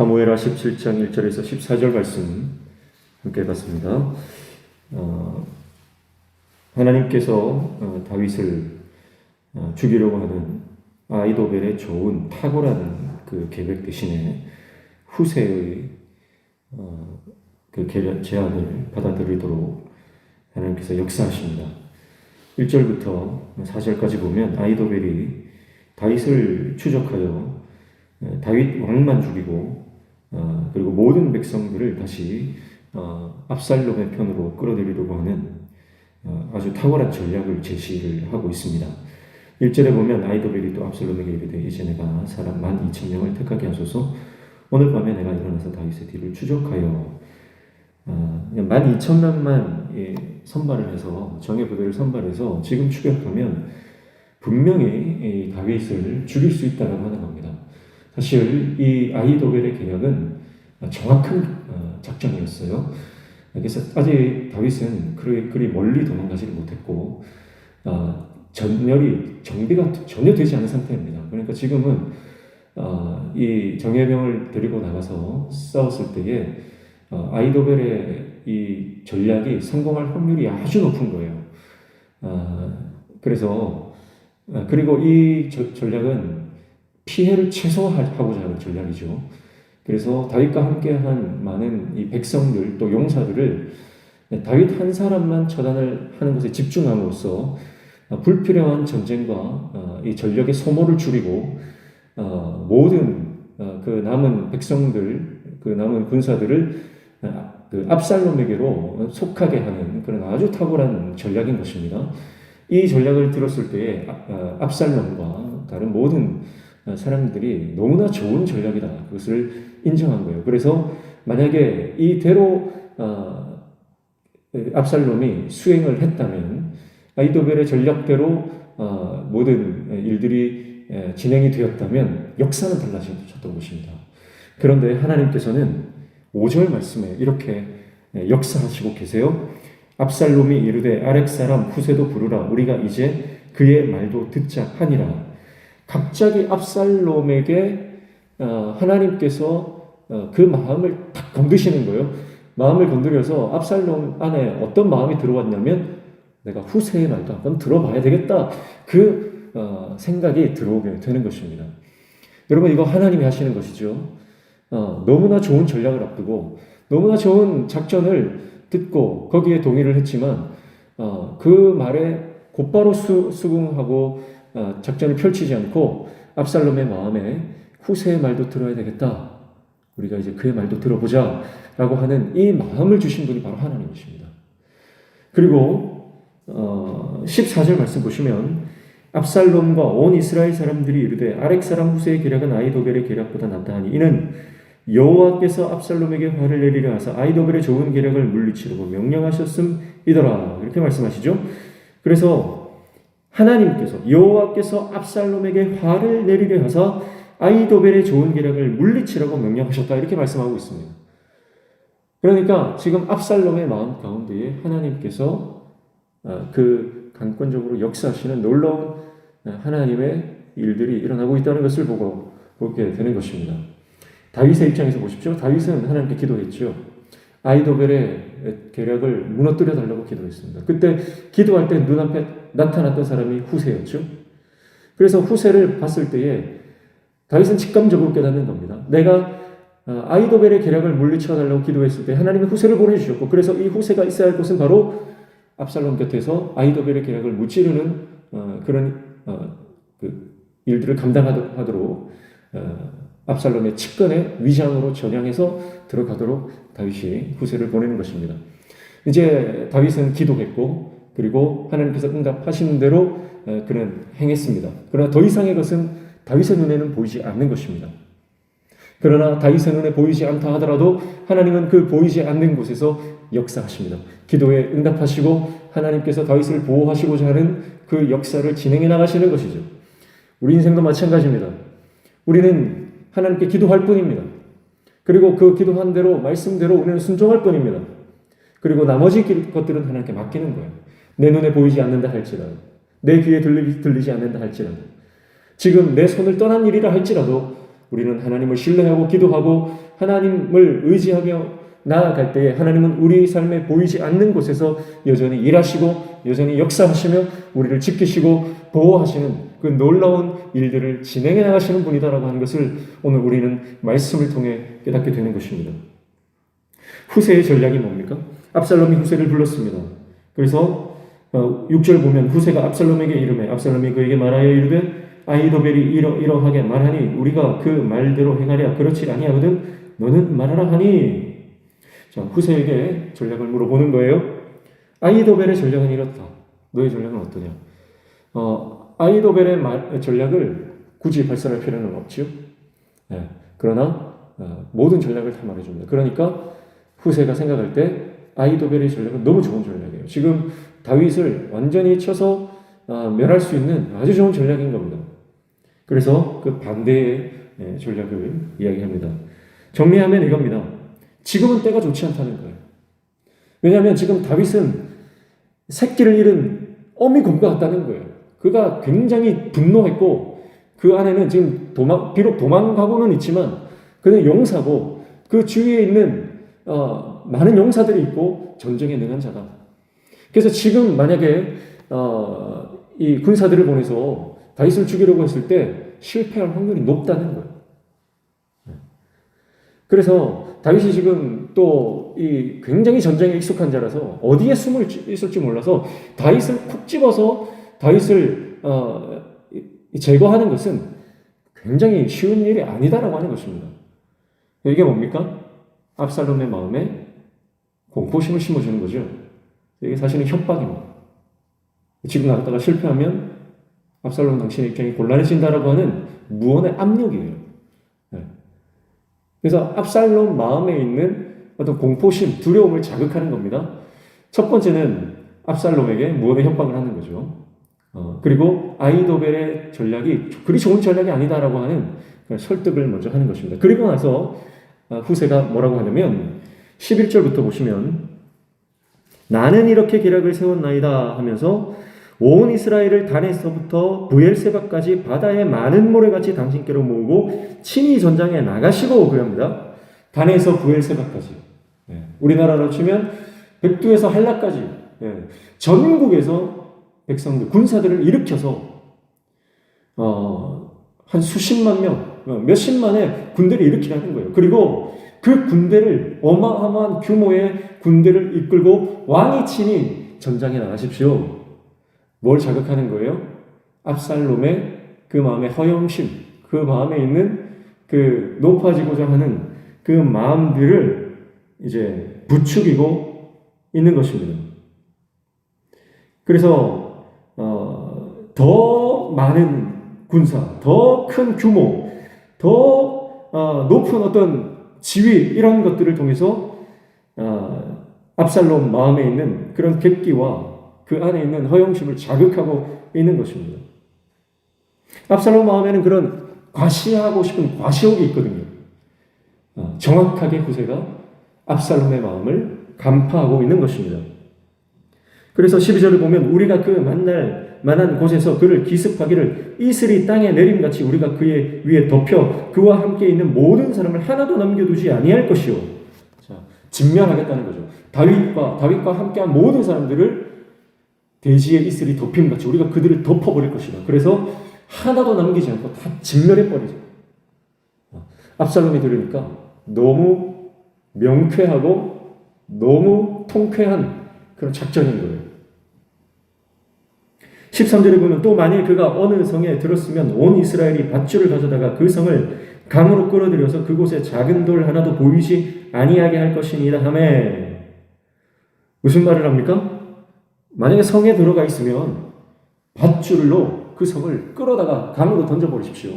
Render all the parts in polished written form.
사무엘하 17장 1절에서 14절 말씀 함께 봤습니다. 하나님께서 다윗을 죽이려고 하는 아히도벨의 좋은 탁월한 그 계획 대신에 후세의 그 제안을 받아들이도록 하나님께서 역사하십니다. 1절부터 4절까지 보면 아히도벨이 다윗을 추적하여 다윗 왕만 죽이고 그리고 모든 백성들을 다시 압살롬의 편으로 끌어들이려고 하는 아주 탁월한 전략을 제시를 하고 있습니다. 1절에 보면 아히도벨이 또 압살롬에게 이르되 이제 내가 사람 12,000명을 택하게 하소서. 오늘 밤에 내가 일어나서 다윗의 뒤를 추적하여 12,000명만 선발을 해서 정예 부대를 선발해서 지금 추격하면 분명히 다윗을 죽일 수 있다고 하는 겁니다. 사실 이 아히도벨의 계략은 정확한 작전이었어요. 그래서 아직 다윗은 그리 멀리 도망가지를 못했고 정비가 전혀 되지 않은 상태입니다. 그러니까 지금은 이 정예병을 데리고 나가서 싸웠을 때에 아히도벨의 이 전략이 성공할 확률이 아주 높은 거예요. 그리고 이 전략은 피해를 최소화하고자 하는 전략이죠. 그래서 다윗과 함께한 많은 이 백성들 또 용사들을 다윗 한 사람만 처단을 하는 것에 집중함으로써 불필요한 전쟁과 이 전력의 소모를 줄이고 모든 그 남은 백성들, 그 남은 군사들을 그 압살롬에게로 속하게 하는 그런 아주 탁월한 전략인 것입니다. 이 전략을 들었을 때에 압살롬과 다른 모든 사람들이 너무나 좋은 전략이다. 그것을 인정한 거예요. 그래서 만약에 이대로 압살롬이 수행을 했다면 아히도벨의 전략대로 모든 일들이 진행이 되었다면 역사는 달라졌던 것입니다. 그런데 하나님께서는 5절 말씀에 이렇게 역사하시고 계세요. 압살롬이 이르되 아렉 사람 후세도 부르라. 우리가 이제 그의 말도 듣자 하니라. 갑자기 압살롬에게 하나님께서 그 마음을 딱 건드시는 거예요. 마음을 건드려서 압살롬 안에 어떤 마음이 들어왔냐면 내가 후세의 말도 한번 들어봐야 되겠다. 그 생각이 들어오게 되는 것입니다. 여러분 이거 하나님이 하시는 것이죠. 너무나 좋은 전략을 앞두고 너무나 좋은 작전을 듣고 거기에 동의를 했지만 그 말에 곧바로 수긍하고 작전을 펼치지 않고 압살롬의 마음에 후세의 말도 들어야 되겠다. 우리가 이제 그의 말도 들어보자 라고 하는 이 마음을 주신 분이 바로 하나님이십니다. 그리고 14절 말씀 보시면 압살롬과 온 이스라엘 사람들이 이르되 아렉 사람 후세의 계략은 아히도벨의 계략보다 낫다 하니 이는 여호와께서 압살롬에게 화를 내리려 하사 아히도벨의 좋은 계략을 물리치려고 명령하셨음이더라. 이렇게 말씀하시죠. 그래서 하나님께서 여호와께서 압살롬에게 화를 내리려 하사 아히도벨의 좋은 계략을 물리치라고 명령하셨다. 이렇게 말씀하고 있습니다. 그러니까 지금 압살롬의 마음 가운데에 하나님께서 그 강권적으로 역사하시는 놀라운 하나님의 일들이 일어나고 있다는 것을 보게 되는 것입니다. 다윗의 입장에서 보십시오. 다윗은 하나님께 기도했죠. 아히도벨의 계략을 무너뜨려 달라고 기도했습니다. 그때 기도할 때 눈앞에 나타났던 사람이 후세였죠. 그래서 후세를 봤을 때에 다윗은 직감적으로 깨닫는 겁니다. 내가 아히도벨의 계략을 물리쳐 달라고 기도했을 때 하나님이 후세를 보내주셨고 그래서 이 후세가 있어야 할 곳은 바로 압살롬 곁에서 아히도벨의 계략을 무찌르는 그런 그 일들을 감당하도록 압살롬의 측근의 위장으로 전향해서 들어가도록 다윗이 후세를 보내는 것입니다. 이제 다윗은 기도했고 그리고 하나님께서 응답하시는 대로 그는 행했습니다. 그러나 더 이상의 것은 다윗의 눈에는 보이지 않는 것입니다. 그러나 다윗의 눈에 보이지 않다 하더라도 하나님은 그 보이지 않는 곳에서 역사하십니다. 기도에 응답하시고 하나님께서 다윗을 보호하시고자 하는 그 역사를 진행해 나가시는 것이죠. 우리 인생도 마찬가지입니다. 우리는 하나님께 기도할 뿐입니다. 그리고 그 기도한 대로 말씀대로 우리는 순종할 뿐입니다. 그리고 나머지 것들은 하나님께 맡기는 거예요. 내 눈에 보이지 않는다 할지라도 내 귀에 들리지 않는다 할지라도 지금 내 손을 떠난 일이라 할지라도 우리는 하나님을 신뢰하고 기도하고 하나님을 의지하며 나아갈 때에 하나님은 우리 삶에 보이지 않는 곳에서 여전히 일하시고 여전히 역사하시며 우리를 지키시고 보호하시는 그 놀라운 일들을 진행해 나가시는 분이다라고 하는 것을 오늘 우리는 말씀을 통해 깨닫게 되는 것입니다. 후세의 전략이 뭡니까? 압살롬이 후세를 불렀습니다. 그래서 6절 보면 후세가 압살롬에게 이르매 압살롬이 그에게 말하여 이르되 아히도벨이 이러하게 말하니 우리가 그 말대로 행하랴 그렇지 아니하거든 너는 말하라 하니. 자, 후세에게 전략을 물어보는 거예요. 아히도벨의 전략은 이렇다. 너의 전략은 어떠냐? 아히도벨의 전략을 굳이 발설할 필요는 없지요. 네. 그러나 모든 전략을 다 말해줍니다. 그러니까 후세가 생각할 때 아히도벨의 전략은 너무 좋은 전략이에요. 지금 다윗을 완전히 쳐서 멸할 수 있는 아주 좋은 전략인 겁니다. 그래서 그 반대의 전략을 이야기합니다. 정리하면 이겁니다. 지금은 때가 좋지 않다는 거예요. 왜냐하면 지금 다윗은 새끼를 잃은 어미곰과 같다는 거예요. 그가 굉장히 분노했고 그 안에는 지금 비록 도망가고는 있지만 그는 용사고 그 주위에 있는 많은 용사들이 있고 전쟁에 능한 자다. 그래서 지금 만약에 이 군사들을 보내서 다윗을 죽이려고 했을 때 실패할 확률이 높다는 거예요. 그래서 다윗이 지금 또 이 굉장히 전쟁에 익숙한 자라서 어디에 숨을 있을지 몰라서 다윗을 콕 집어서 다윗을 제거하는 것은 굉장히 쉬운 일이 아니다라고 하는 것입니다. 이게 뭡니까? 압살롬의 마음에 공포심을 심어주는 거죠. 이게 사실은 협박입니다. 지금 나갔다가 실패하면 압살롬 당신의 입장이 곤란해진다라고 하는 무언의 압력이에요. 그래서 압살롬 마음에 있는 어떤 공포심, 두려움을 자극하는 겁니다. 첫 번째는 압살롬에게 무언의 협박을 하는 거죠. 그리고 아히도벨의 전략이 그리 좋은 전략이 아니다라고 하는 설득을 먼저 하는 것입니다. 그리고 나서 후세가 뭐라고 하냐면 11절부터 보시면 나는 이렇게 계략을 세웠나이다 하면서 온 이스라엘을 단에서부터 부엘세바까지 바다의 많은 모래같이 당신께로 모으고 친히 전장에 나가시고 그럽니다. 단에서 부엘세바까지. 우리나라로 치면 백두에서 한라까지 전국에서 백성들, 군사들을 일으켜서 한 수십만 명, 몇십만의 군대를 일으키라는 거예요. 그리고 그 군대를 어마어마한 규모의 군대를 이끌고 왕이 친히 전장에 나가십시오. 뭘 자극하는 거예요? 압살롬의 그 마음의 허영심, 그 마음에 있는 그 높아지고자 하는 그 마음들을 이제 부추기고 있는 것입니다. 그래서 더 많은 군사, 더 큰 규모, 더 높은 어떤 지위 이런 것들을 통해서 압살롬 마음에 있는 그런 객기와 그 안에 있는 허영심을 자극하고 있는 것입니다. 압살롬 마음에는 그런 과시하고 싶은 과시욕이 있거든요. 정확하게 후세가 압살롬의 마음을 간파하고 있는 것입니다. 그래서 12절을 보면 우리가 그 만날 만한 곳에서 그를 기습하기를 이슬이 땅에 내림같이 우리가 그의 위에 덮여 그와 함께 있는 모든 사람을 하나도 남겨두지 아니할 것이요. 자, 진멸하겠다는 거죠. 다윗과 함께한 모든 사람들을 대지의 이슬이 덮임같이 우리가 그들을 덮어버릴 것이다. 그래서 하나도 남기지 않고 다 진멸해버리죠. 압살롬이 들으니까 너무 명쾌하고 너무 통쾌한 그런 작전인 거예요. 13절에 보면 또 만일 그가 어느 성에 들었으면 온 이스라엘이 밧줄을 가져다가 그 성을 강으로 끌어들여서 그곳에 작은 돌 하나도 보이지 아니하게 할 것이니라 하매. 무슨 말을 합니까? 만약에 성에 들어가 있으면 밧줄로 그 성을 끌어다가 강으로 던져버리십시오.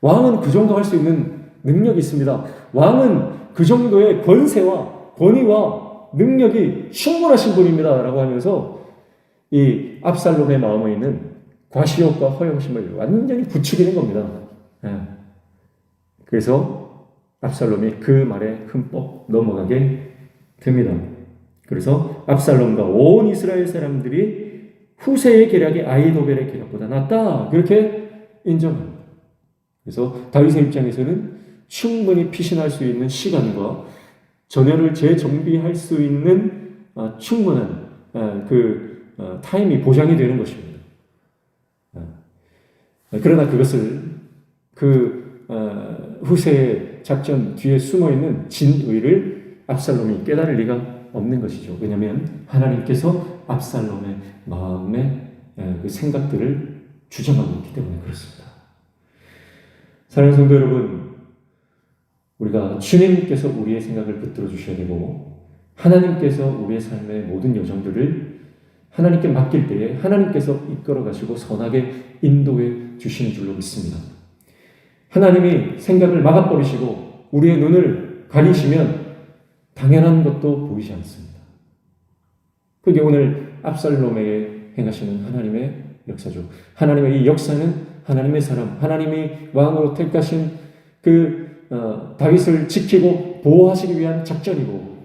왕은 그 정도 할 수 있는 능력이 있습니다. 왕은 그 정도의 권세와 권위와 능력이 충분하신 분입니다. 라고 하면서 이 압살롬의 마음에 있는 과시욕과 허영심을 완전히 부추기는 겁니다. 그래서 압살롬이 그 말에 흠뻑 넘어가게 됩니다. 그래서 압살롬과 온 이스라엘 사람들이 후세의 계략이 아히도벨의 계략보다 낫다. 그렇게 인정합니다. 그래서 다윗의 입장에서는 충분히 피신할 수 있는 시간과 전열을 재정비할 수 있는 충분한 타임이 보장이 되는 것입니다. 그러나 그것을 후세의 작전 뒤에 숨어있는 진의를 압살롬이 깨달을 리가 없는 것이죠. 왜냐하면 하나님께서 압살롬의 마음의 그 생각들을 주장하고 있기 때문에 그렇습니다. 사랑하는 성도 여러분, 우리가 주님께서 우리의 생각을 붙들어 주셔야 되고 하나님께서 우리의 삶의 모든 여정들을 하나님께 맡길 때에 하나님께서 이끌어 가시고 선하게 인도해 주시는 줄로 믿습니다. 하나님이 생각을 막아버리시고 우리의 눈을 가리시면 당연한 것도 보이지 않습니다. 그게 오늘 압살롬에게 행하시는 하나님의 역사죠. 하나님의 이 역사는 하나님의 사람, 하나님이 왕으로 택하신 다윗을 지키고 보호하시기 위한 작전이고,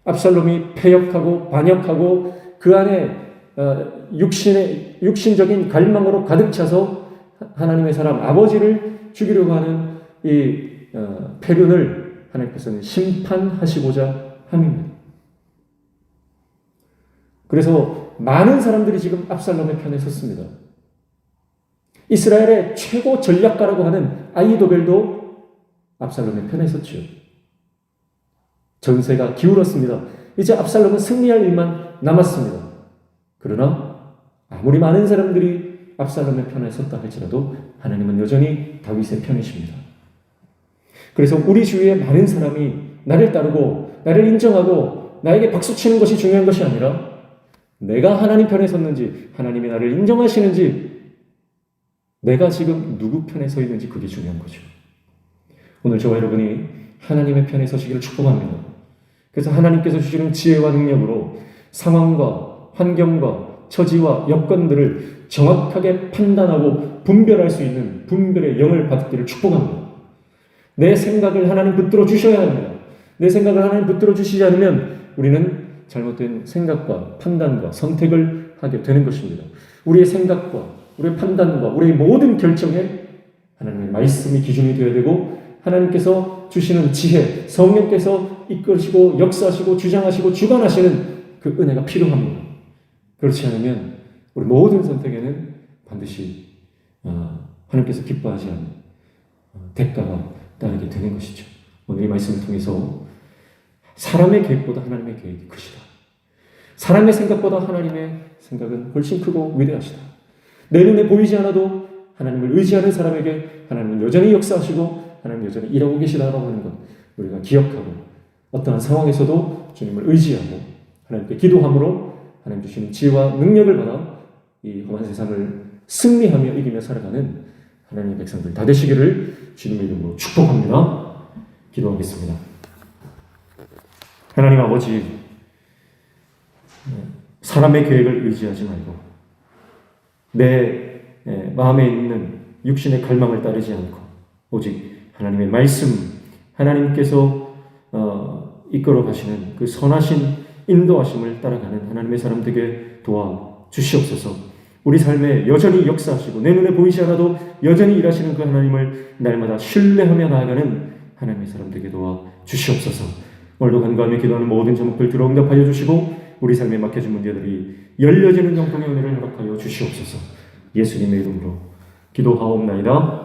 압살롬이 패역하고 반역하고 그 안에 육신적인 갈망으로 가득 차서 하나님의 사람 아버지를 죽이려고 하는 이 패륜을 하나님께서는 심판하시고자 함입니다. 그래서 많은 사람들이 지금 압살롬의 편에 섰습니다. 이스라엘의 최고 전략가라고 하는 아히도벨도 압살롬의 편에 섰죠. 전세가 기울었습니다. 이제 압살롬은 승리할 일만 남았습니다. 그러나 아무리 많은 사람들이 압살롬의 편에 섰다 할지라도 하나님은 여전히 다윗의 편이십니다. 그래서 우리 주위에 많은 사람이 나를 따르고 나를 인정하고 나에게 박수치는 것이 중요한 것이 아니라 내가 하나님 편에 섰는지, 하나님이 나를 인정하시는지, 내가 지금 누구 편에 서 있는지 그게 중요한 거죠. 오늘 저와 여러분이 하나님의 편에 서시기를 축복합니다. 그래서 하나님께서 주시는 지혜와 능력으로 상황과 환경과 처지와 여건들을 정확하게 판단하고 분별할 수 있는 분별의 영을 받기를 축복합니다. 내 생각을 하나님 붙들어 주셔야 합니다. 내 생각을 하나님 붙들어 주시지 않으면 우리는 잘못된 생각과 판단과 선택을 하게 되는 것입니다. 우리의 생각과 우리의 판단과 우리의 모든 결정에 하나님의 말씀이 기준이 되어야 되고, 하나님께서 주시는 지혜, 성령께서 이끌으시고 역사하시고 주장하시고 주관하시는 그 은혜가 필요합니다. 그렇지 않으면 우리 모든 선택에는 반드시 하나님께서 기뻐하지 않는 대가가 따르게 되는 것이죠. 오늘 이 말씀을 통해서 사람의 계획보다 하나님의 계획이 크시다. 사람의 생각보다 하나님의 생각은 훨씬 크고 위대하시다. 내 눈에 보이지 않아도 하나님을 의지하는 사람에게 하나님은 여전히 역사하시고 하나님 여전히 일하고 계시다라고 하는 것 우리가 기억하고, 어떠한 상황에서도 주님을 의지하고 하나님께 기도함으로 하나님 주시는 지혜와 능력을 받아 이 험한 세상을 승리하며 이기며 살아가는 하나님의 백성들 다 되시기를 주님의 이름으로 축복합니다. 기도하겠습니다. 하나님 아버지, 사람의 계획을 의지하지 말고 내 마음에 있는 육신의 갈망을 따르지 않고 오직 하나님의 말씀, 하나님께서 이끌어 가시는 그 선하신 인도하심을 따라가는 하나님의 사람들에게 도와 주시옵소서. 우리 삶에 여전히 역사하시고 내 눈에 보이지 않아도 여전히 일하시는 그 하나님을 날마다 신뢰하며 나아가는 하나님의 사람들에게 도와 주시옵소서. 오늘도 간구하며 기도하는 모든 제목들 들어 응답하여 주시고 우리 삶에 맡겨진 문제들이 열려지는 영통의 은혜를 허락하여 주시옵소서. 예수님의 이름으로 기도하옵나이다.